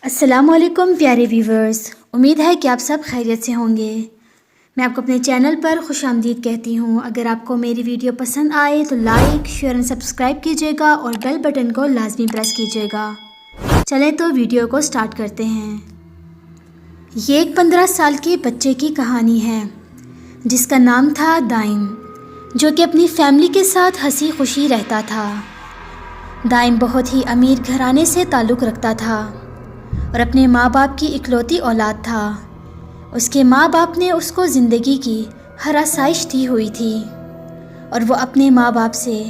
السلام علیکم پیارے ویورز، امید ہے کہ آپ سب خیریت سے ہوں گے۔ میں آپ کو اپنے چینل پر خوش آمدید کہتی ہوں۔ اگر آپ کو میری ویڈیو پسند آئے تو لائک، شیئر اور سبسکرائب کیجیے گا اور بیل بٹن کو لازمی پریس کیجیے گا۔ چلیں تو ویڈیو کو سٹارٹ کرتے ہیں۔ یہ ایک 15 سال کے بچے کی کہانی ہے جس کا نام تھا دائم، جو کہ اپنی فیملی کے ساتھ ہنسی خوشی رہتا تھا۔ دائم بہت ہی امیر گھرانے سے تعلق رکھتا تھا اور اپنے ماں باپ کی اکلوتی اولاد تھا۔ اس کے ماں باپ نے اس کو زندگی کی ہر آسائش دی ہوئی تھی اور وہ اپنے ماں باپ سے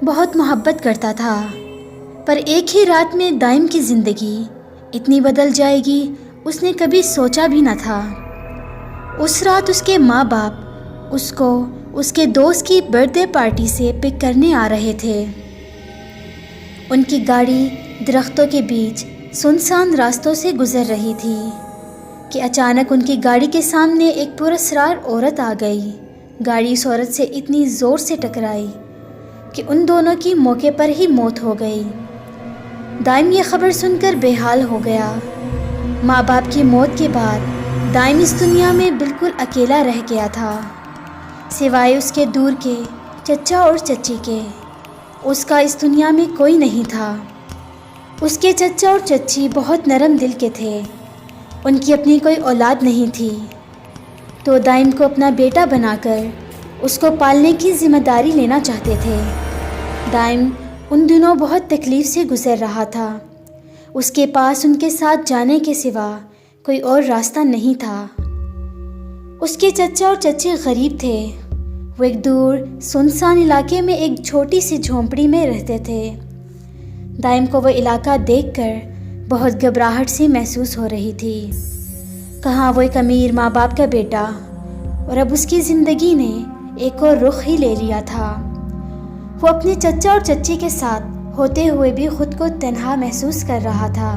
بہت محبت کرتا تھا، پر ایک ہی رات میں دائم کی زندگی اتنی بدل جائے گی اس نے کبھی سوچا بھی نہ تھا۔ اس رات اس کے ماں باپ اس کو اس کے دوست کی برتھ ڈے پارٹی سے پک کرنے آ رہے تھے۔ ان کی گاڑی درختوں کے بیچ سنسان راستوں سے گزر رہی تھی کہ اچانک ان کی گاڑی کے سامنے ایک پراسرار عورت آ گئی۔ گاڑی اس عورت سے اتنی زور سے ٹکرائی کہ ان دونوں کی موقع پر ہی موت ہو گئی۔ دائم یہ خبر سن کر بے حال ہو گیا۔ ماں باپ کی موت کے بعد دائم اس دنیا میں بالکل اکیلا رہ گیا تھا، سوائے اس کے دور کے چچا اور چچی کے۔ اس کا اس دنیا میں کوئی نہیں تھا۔ اس کے چچا اور چچی بہت نرم دل کے تھے، ان کی اپنی کوئی اولاد نہیں تھی، تو دائم کو اپنا بیٹا بنا کر اس کو پالنے کی ذمہ داری لینا چاہتے تھے۔ دائم ان دنوں بہت تکلیف سے گزر رہا تھا۔ اس کے پاس ان کے ساتھ جانے کے سوا کوئی اور راستہ نہیں تھا۔ اس کے چچا اور چچی غریب تھے۔ وہ ایک دور سنسان علاقے میں ایک چھوٹی سی جھونپڑی میں رہتے تھے۔ دائم کو وہ علاقہ دیکھ کر بہت گھبراہٹ سی محسوس ہو رہی تھی۔ کہاں وہ ایک امیر ماں باپ کا بیٹا، اور اب اس کی زندگی نے ایک اور رخ ہی لے لیا تھا۔ وہ اپنے چچا اور چچی کے ساتھ ہوتے ہوئے بھی خود کو تنہا محسوس کر رہا تھا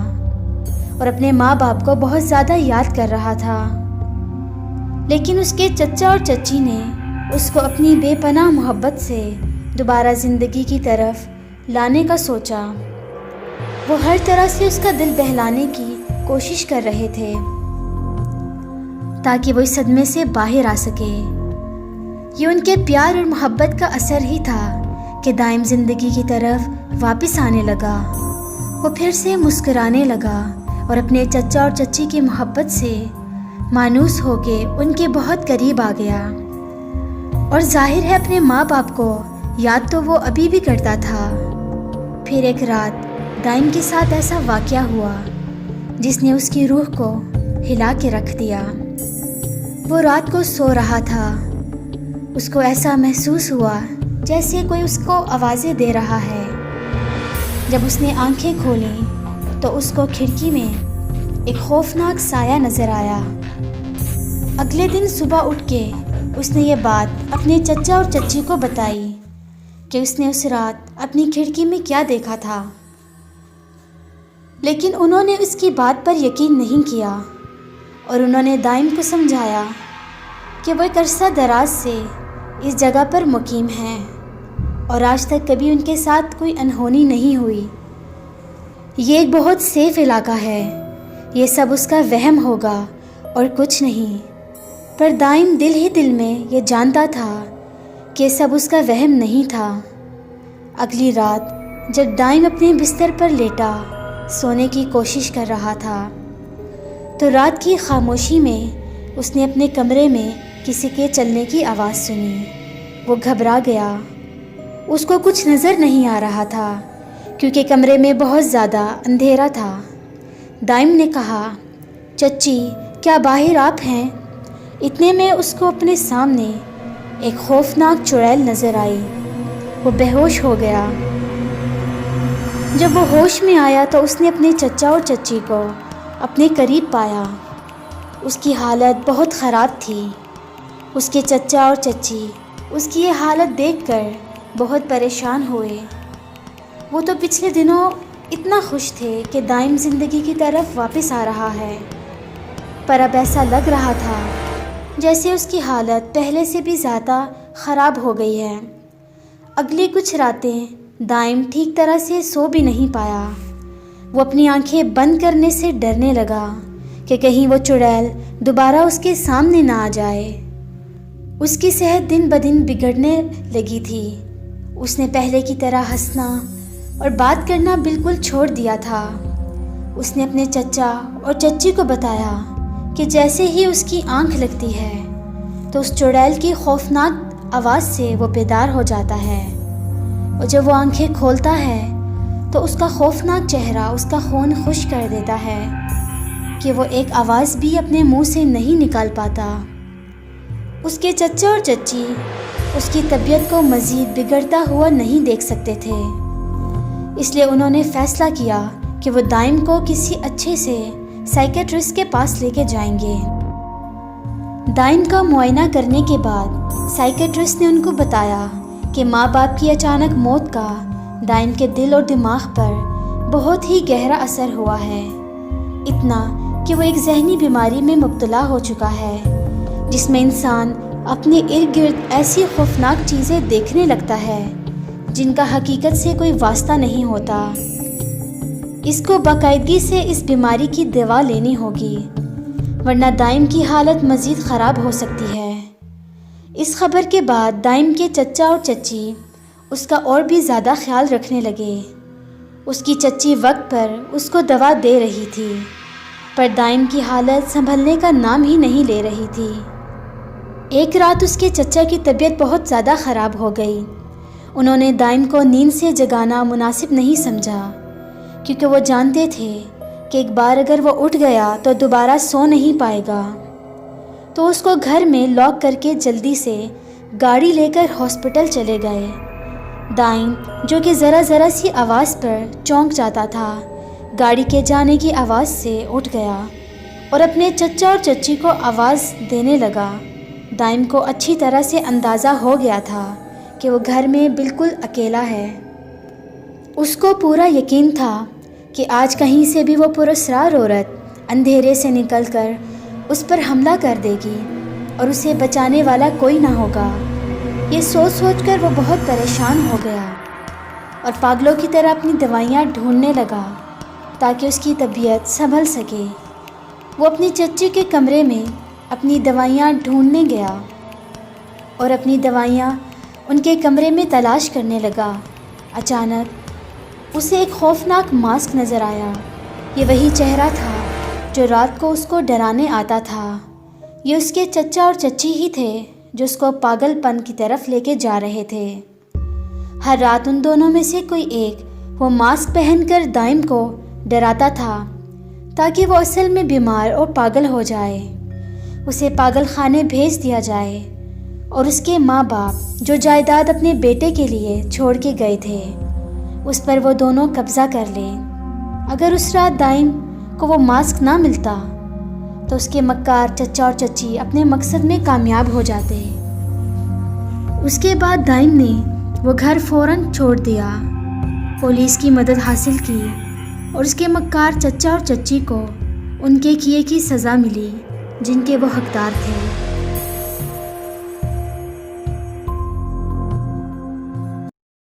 اور اپنے ماں باپ کو بہت زیادہ یاد کر رہا تھا۔ لیکن اس کے چچا اور چچی نے اس کو اپنی بے پناہ محبت سے دوبارہ زندگی کی طرف لانے کا سوچا۔ وہ ہر طرح سے اس کا دل بہلانے کی کوشش کر رہے تھے تاکہ وہ اس صدمے سے باہر آ سکے۔ یہ ان کے پیار اور محبت کا اثر ہی تھا کہ دائم زندگی کی طرف واپس آنے لگا۔ وہ پھر سے مسکرانے لگا اور اپنے چچا اور چچی کی محبت سے مانوس ہو کے ان کے بہت قریب آ گیا۔ اور ظاہر ہے اپنے ماں باپ کو یاد تو وہ ابھی بھی کرتا تھا۔ پھر ایک رات دائم کے ساتھ ایسا واقعہ ہوا جس نے اس کی روح کو ہلا کے رکھ دیا۔ وہ رات کو سو رہا تھا۔ اس کو ایسا محسوس ہوا جیسے کوئی اس کو آوازیں دے رہا ہے۔ جب اس نے آنکھیں کھولیں تو اس کو کھڑکی میں ایک خوفناک سایہ نظر آیا۔ اگلے دن صبح اٹھ کے اس نے یہ بات اپنے چچا اور چچی کو بتائی کہ اس نے اس رات اپنی کھڑکی میں کیا دیکھا تھا، لیکن انہوں نے اس کی بات پر یقین نہیں کیا اور انہوں نے دائم کو سمجھایا کہ وہ ایک عرصہ دراز سے اس جگہ پر مقیم ہیں اور آج تک کبھی ان کے ساتھ کوئی انہونی نہیں ہوئی۔ یہ ایک بہت سیف علاقہ ہے، یہ سب اس کا وہم ہوگا اور کچھ نہیں۔ پر دائم دل ہی دل میں یہ جانتا تھا کہ سب اس کا وہم نہیں تھا۔ اگلی رات جب دائم اپنے بستر پر لیٹا سونے کی کوشش کر رہا تھا تو رات کی خاموشی میں اس نے اپنے کمرے میں کسی کے چلنے کی آواز سنی۔ وہ گھبرا گیا۔ اس کو کچھ نظر نہیں آ رہا تھا کیونکہ کمرے میں بہت زیادہ اندھیرا تھا۔ دائم نے کہا، چچی کیا باہر آپ ہیں؟ اتنے میں اس کو اپنے سامنے ایک خوفناک چڑیل نظر آئی۔ وہ بے ہوش ہو گیا۔ جب وہ ہوش میں آیا تو اس نے اپنے چچا اور چچی کو اپنے قریب پایا۔ اس کی حالت بہت خراب تھی۔ اس کے چچا اور چچی اس کی یہ حالت دیکھ کر بہت پریشان ہوئے۔ وہ تو پچھلے دنوں اتنا خوش تھے کہ دائم زندگی کی طرف واپس آ رہا ہے، پر اب ایسا لگ رہا تھا جیسے اس کی حالت پہلے سے بھی زیادہ خراب ہو گئی ہے۔ اگلی کچھ راتیں دائم ٹھیک طرح سے سو بھی نہیں پایا۔ وہ اپنی آنکھیں بند کرنے سے ڈرنے لگا کہ کہیں وہ چڑیل دوبارہ اس کے سامنے نہ آ جائے۔ اس کی صحت دن بدن بگڑنے لگی تھی۔ اس نے پہلے کی طرح ہنسنا اور بات کرنا بالکل چھوڑ دیا تھا۔ اس نے اپنے چچا اور چچی کو بتایا کہ جیسے ہی اس کی آنکھ لگتی ہے تو اس چڑیل کی خوفناک آواز سے وہ بیدار ہو جاتا ہے، اور جب وہ آنکھیں کھولتا ہے تو اس کا خوفناک چہرہ اس کا خون خشک کر دیتا ہے کہ وہ ایک آواز بھی اپنے منہ سے نہیں نکال پاتا۔ اس کے چچا اور چچی اس کی طبیعت کو مزید بگڑتا ہوا نہیں دیکھ سکتے تھے، اس لیے انہوں نے فیصلہ کیا کہ وہ دائم کو کسی اچھے سے سائیکیٹرسٹ کے پاس لے کے جائیں گے۔ دائم کا معائنہ کرنے کے بعد سائیکیٹرسٹ نے ان کو بتایا کہ ماں باپ کی اچانک موت کا دائم کے دل اور دماغ پر بہت ہی گہرا اثر ہوا ہے، اتنا کہ وہ ایک ذہنی بیماری میں مبتلا ہو چکا ہے جس میں انسان اپنے ارد گرد ایسی خوفناک چیزیں دیکھنے لگتا ہے جن کا حقیقت سے کوئی واسطہ نہیں ہوتا۔ اس کو باقاعدگی سے اس بیماری کی دوا لینی ہوگی، ورنہ دائم کی حالت مزید خراب ہو سکتی ہے۔ اس خبر کے بعد دائم کے چچا اور چچی اس کا اور بھی زیادہ خیال رکھنے لگے۔ اس کی چچی وقت پر اس کو دوا دے رہی تھی، پر دائم کی حالت سنبھلنے کا نام ہی نہیں لے رہی تھی۔ ایک رات اس کے چچا کی طبیعت بہت زیادہ خراب ہو گئی۔ انہوں نے دائم کو نیند سے جگانا مناسب نہیں سمجھا، کیونکہ وہ جانتے تھے کہ ایک بار اگر وہ اٹھ گیا تو دوبارہ سو نہیں پائے گا۔ تو اس کو گھر میں لاک کر کے جلدی سے گاڑی لے کر ہاسپٹل چلے گئے۔ دائم جو کہ ذرا سی آواز پر چونک جاتا تھا، گاڑی کے جانے کی آواز سے اٹھ گیا اور اپنے چچا اور چچی کو آواز دینے لگا۔ دائم کو اچھی طرح سے اندازہ ہو گیا تھا کہ وہ گھر میں بالکل اکیلا ہے۔ اس کو پورا یقین تھا کہ آج کہیں سے بھی وہ پراسرار عورت اندھیرے سے نکل کر اس پر حملہ کر دے گی اور اسے بچانے والا کوئی نہ ہوگا۔ یہ سوچ کر وہ بہت پریشان ہو گیا اور پاگلوں کی طرح اپنی دوائیاں ڈھونڈنے لگا تاکہ اس کی طبیعت سنبھل سکے۔ وہ اپنی چچی کے کمرے میں اپنی دوائیاں ڈھونڈنے گیا اور اپنی دوائیاں ان کے کمرے میں تلاش کرنے لگا۔ اچانک اسے ایک خوفناک ماسک نظر آیا۔ یہ وہی چہرہ تھا جو رات کو اس کو ڈرانے آتا تھا۔ یہ اس کے چچا اور چچی ہی تھے جو اس کو پاگل پن کی طرف لے کے جا رہے تھے۔ ہر رات ان دونوں میں سے کوئی ایک وہ ماسک پہن کر دائم کو ڈراتا تھا تاکہ وہ اصل میں بیمار اور پاگل ہو جائے، اسے پاگل خانے بھیج دیا جائے اور اس کے ماں باپ جو جائیداد اپنے بیٹے کے لیے چھوڑ کے گئے تھے اس پر وہ دونوں قبضہ کر لیں۔ اگر اس رات دائم کو وہ ماسک نہ ملتا تو اس کے مکار چچا اور چچی اپنے مقصد میں کامیاب ہو جاتے۔ اس کے بعد دائم نے وہ گھر فوراً چھوڑ دیا، پولیس کی مدد حاصل کی اور اس کے مکار چچا اور چچی کو ان کے کیے کی سزا ملی جن کے وہ حقدار تھے۔